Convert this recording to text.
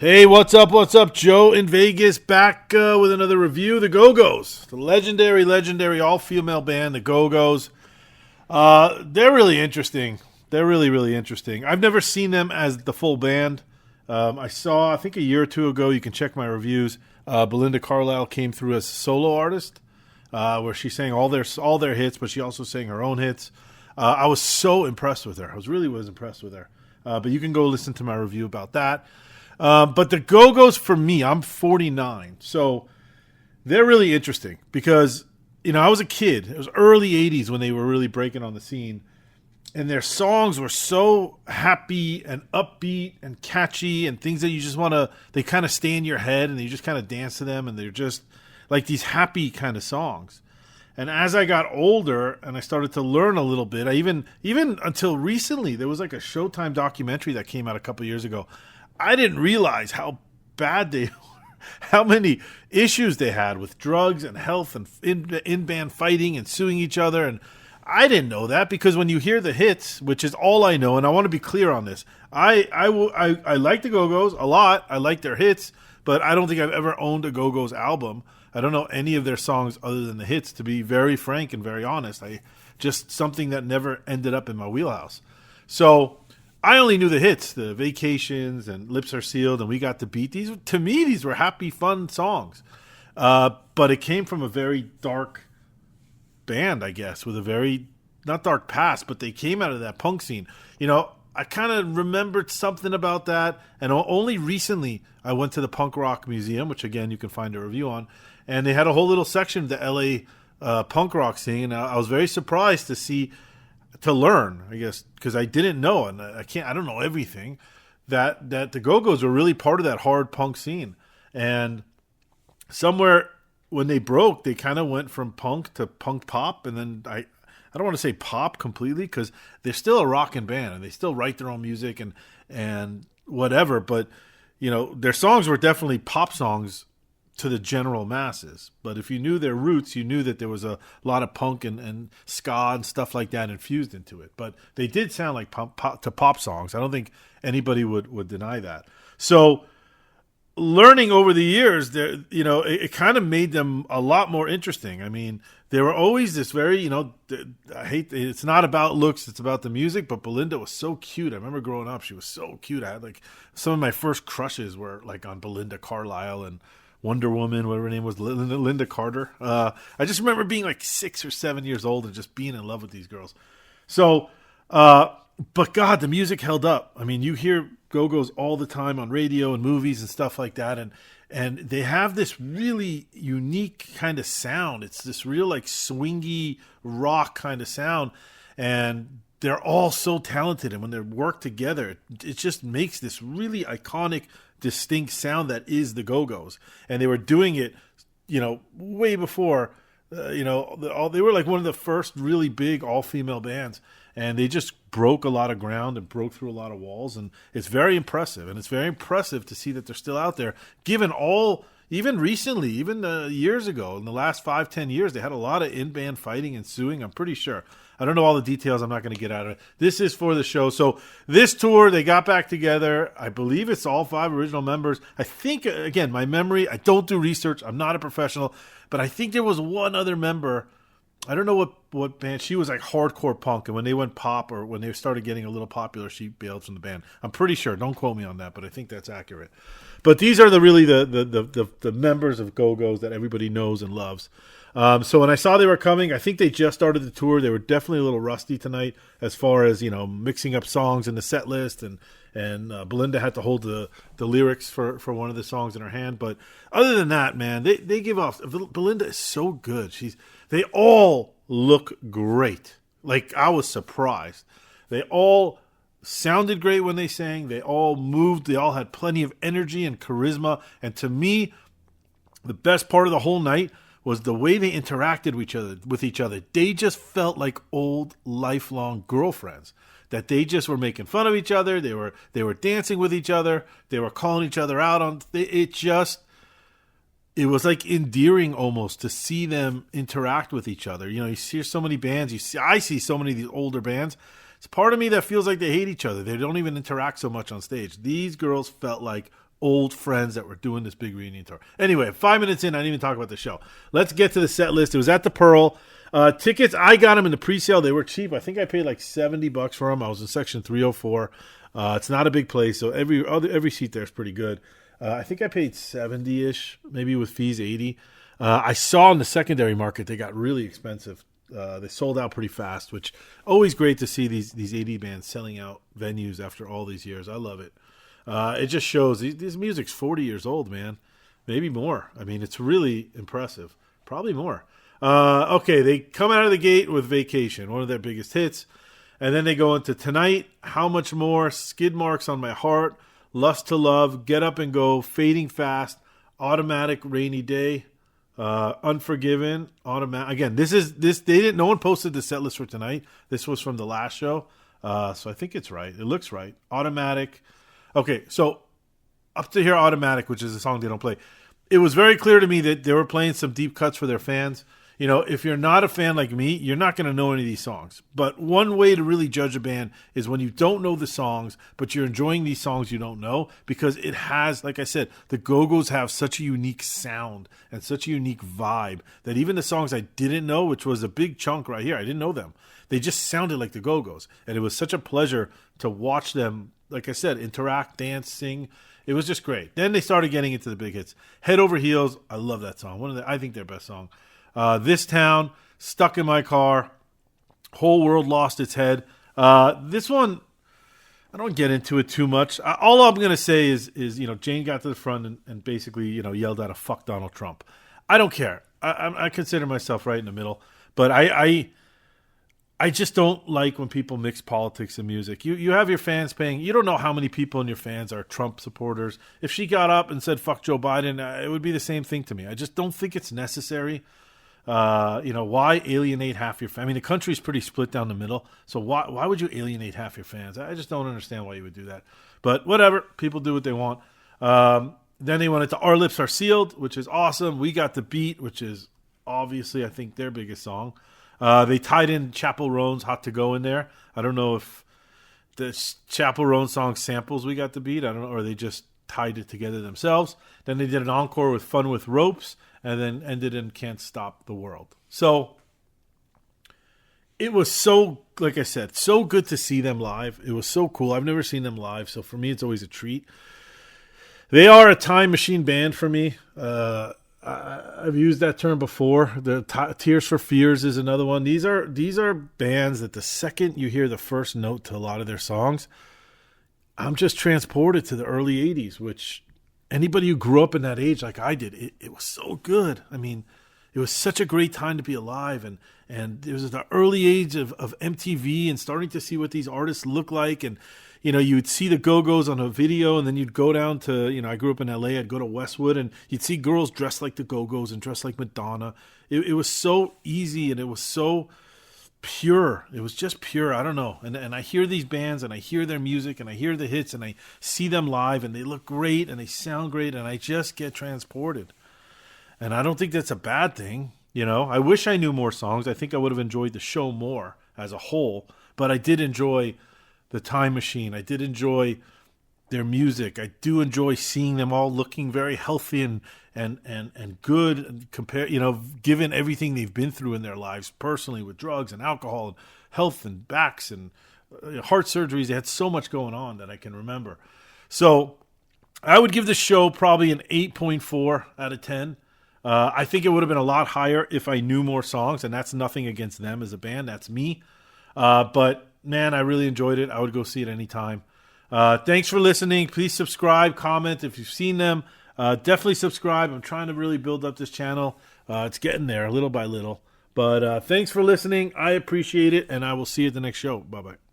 Hey, what's up? What's up? Joe in Vegas back with another review. The Gogos, the legendary all-female band, the Gogos. They're really interesting. They're really interesting. I've never seen them as the full band. I think a year or two ago, you can check my reviews, Belinda Carlisle came through as a solo artist, where she sang all their hits, but she also sang her own hits. I was so impressed with her. I was impressed with her. But you can go listen to my review about that. But the Gogos, for me, I'm 49, so they're really interesting because, I was a kid. It was early 80s when they were really breaking on the scene, and their songs were so happy and upbeat and catchy and things that you just they kind of stay in your head and you just kind of dance to them, and they're just like these happy kind of songs. And as I got older and I started to learn a little bit, I even until recently, there was like a Showtime documentary that came out a couple years ago. I didn't realize how bad they were, how many issues they had with drugs and health and in-band fighting and suing each other. And I didn't know that because when you hear the hits, which is all I know, and I want to be clear on this, I like the Go-Go's a lot. I like their hits, but I don't think I've ever owned a Go-Go's album. I don't know any of their songs other than the hits, to be very frank and very honest. Just something that never ended up in my wheelhouse. So I only knew the hits, the Vacations and Lips Are Sealed, and We Got the Beat. To me, these were happy, fun songs. But it came from a very dark band, I guess, with a very, not dark past, but they came out of that punk scene. I kind of remembered something about that, and only recently I went to the Punk Rock Museum, which, again, you can find a review on, and they had a whole little section of the L.A. Punk rock scene, and I was very surprised to learn, I guess, because I didn't know, and I don't know everything, that the Go-Go's were really part of that hard punk scene. And somewhere when they broke, they kind of went from punk to punk pop, and then I don't want to say pop completely because they're still a rockin' band and they still write their own music and whatever, but their songs were definitely pop songs to the general masses. But if you knew their roots, you knew that there was a lot of punk and ska and stuff like that infused into it. But they did sound like pop songs. I don't think anybody would deny that. So learning over the years, it kind of made them a lot more interesting. I mean, they were always this very, it's not about looks, it's about the music, but Belinda was so cute. I remember growing up, she was so cute. I had some of my first crushes were on Belinda Carlisle and Wonder Woman, whatever her name was, Belinda Carter. I just remember being 6 or 7 years old and just being in love with these girls. So, but God, the music held up. I mean, you hear Go-Go's all the time on radio and movies and stuff like that, and they have this really unique kind of sound. It's this real swingy rock kind of sound, and they're all so talented. And when they work together, it just makes this really iconic, distinct sound that is the Go-Go's. And they were doing it, way before, they were one of the first really big all-female bands, and they just broke a lot of ground and broke through a lot of walls, and it's very impressive. And it's very impressive to see that they're still out there, given even recently, even years ago, in the last 5-10 years, they had a lot of in-band fighting and suing, I'm pretty sure. I don't know all the details. I'm not going to get out of it. This is for the show. So this tour, they got back together. I believe it's all 5 original members. I think, again, my memory, I don't do research. I'm not a professional. But I think there was one other member. I don't know what band. She was hardcore punk. And when they went pop, or when they started getting a little popular, she bailed from the band. I'm pretty sure. Don't quote me on that, but I think that's accurate. But these are the members of Go-Go's that everybody knows and loves. So when I saw they were coming, I think they just started the tour. They were definitely a little rusty tonight as far as, mixing up songs in the set list. And Belinda had to hold the lyrics for one of the songs in her hand. But other than that, man, they give off. Belinda is so good. They all look great. I was surprised. They all sounded great when they sang. They all moved. They all had plenty of energy and charisma. And to me, the best part of the whole night was the way they interacted with each other. They just felt like old, lifelong girlfriends. That they just were making fun of each other. They were dancing with each other. They were calling each other out on it. It was endearing almost to see them interact with each other. You see so many bands. I see so many of these older bands. It's part of me that feels like they hate each other. They don't even interact so much on stage. These girls felt like old friends that were doing this big reunion tour. Anyway, 5 minutes in, I didn't even talk about the show. Let's get to the set list. It was at the Pearl. Tickets, I got them in the pre-sale. They were cheap. I think I paid like $70 for them. I was in section 304. It's not a big place, so every seat there is pretty good. I think I paid $70-ish, maybe with fees $80. I saw in the secondary market they got really expensive. They sold out pretty fast, which always great to see these 80 bands selling out venues after all these years. I love it. It just shows this music's 40 years old, man. Maybe more. I mean, it's really impressive. Probably more. Okay, they come out of the gate with Vacation, one of their biggest hits. And then they go into Tonite, How Much More, Skidmarks on My Heart, Lust to Love, Get Up and Go, Fading Fast, Automatic, Rainy Day, Unforgiven, Automatic. Again, no one posted the set list for tonight. This was from the last show. So I think it's right. It looks right. Automatic. Okay, so up to here, Automatic, which is a song they don't play. It was very clear to me that they were playing some deep cuts for their fans. You know, if you're not a fan like me, you're not going to know any of these songs. But one way to really judge a band is when you don't know the songs, but you're enjoying these songs you don't know, because it has, like I said, the Gogos have such a unique sound and such a unique vibe that even the songs I didn't know, which was a big chunk right here, I didn't know them. They just sounded like the Gogos. And it was such a pleasure to watch them, like I said, interact, dance, sing. It was just great. Then they started getting into the big hits. Head Over Heels, I love that song. I think their best song. This Town, Stuck in My Car, Whole World Lost Its Head. This one, I don't get into it too much. All I'm going to say is Jane got to the front and basically yelled out a "fuck Donald Trump." I don't care. I consider myself right in the middle, but I just don't like when people mix politics and music. You have your fans paying. You don't know how many people in your fans are Trump supporters. If she got up and said "fuck Joe Biden," it would be the same thing to me. I just don't think it's necessary. Why alienate half your fans? I mean, the country's pretty split down the middle, so why would you alienate half your fans? I just don't understand why you would do that. But whatever, people do what they want. Then they went into Our Lips Are Sealed, which is awesome. We Got the Beat, which is obviously, I think, their biggest song. They tied in Chappell Roan's Hot to Go in there. I don't know if the Chappell Roan song samples We Got the Beat. I don't know, or they just tied it together themselves. Then they did an encore with Fun with Ropes, and then ended in Can't Stop the World. So it was so, like I said, so good to see them live. It was so cool. I've never seen them live, so for me it's always a treat. They are a time machine band for me. I've used that term before. The Tears for Fears is another one. These are bands that the second you hear the first note to a lot of their songs, I'm just transported to the early 80s, which anybody who grew up in that age like I did, it was so good. I mean, it was such a great time to be alive. And it was the early age of MTV and starting to see what these artists look like. And, you would see the Gogos on a video, and then you'd go down to, I grew up in LA, I'd go to Westwood, and you'd see girls dressed like the Gogos and dressed like Madonna. It was so easy, and it was so pure. It was just pure. I don't know. And I hear these bands, and I hear their music, and I hear the hits, and I see them live, and they look great, and they sound great, and I just get transported. And I don't think that's a bad thing. I wish I knew more songs. I think I would have enjoyed the show more as a whole, but I did enjoy the Time Machine. I did enjoy their music. I do enjoy seeing them all looking very healthy and good, and compare, given everything they've been through in their lives personally with drugs and alcohol and health and backs and heart surgeries. They had so much going on that I can remember. So I would give the show probably an 8.4 out of 10. I think it would have been a lot higher if I knew more songs, and that's nothing against them as a band. That's me. But man, I really enjoyed it. I would go see it anytime. Thanks for listening. Please subscribe, comment if you've seen them. Definitely subscribe. I'm trying to really build up this channel. It's getting there little by little. But thanks for listening. I appreciate it, and I will see you at the next show. Bye-bye.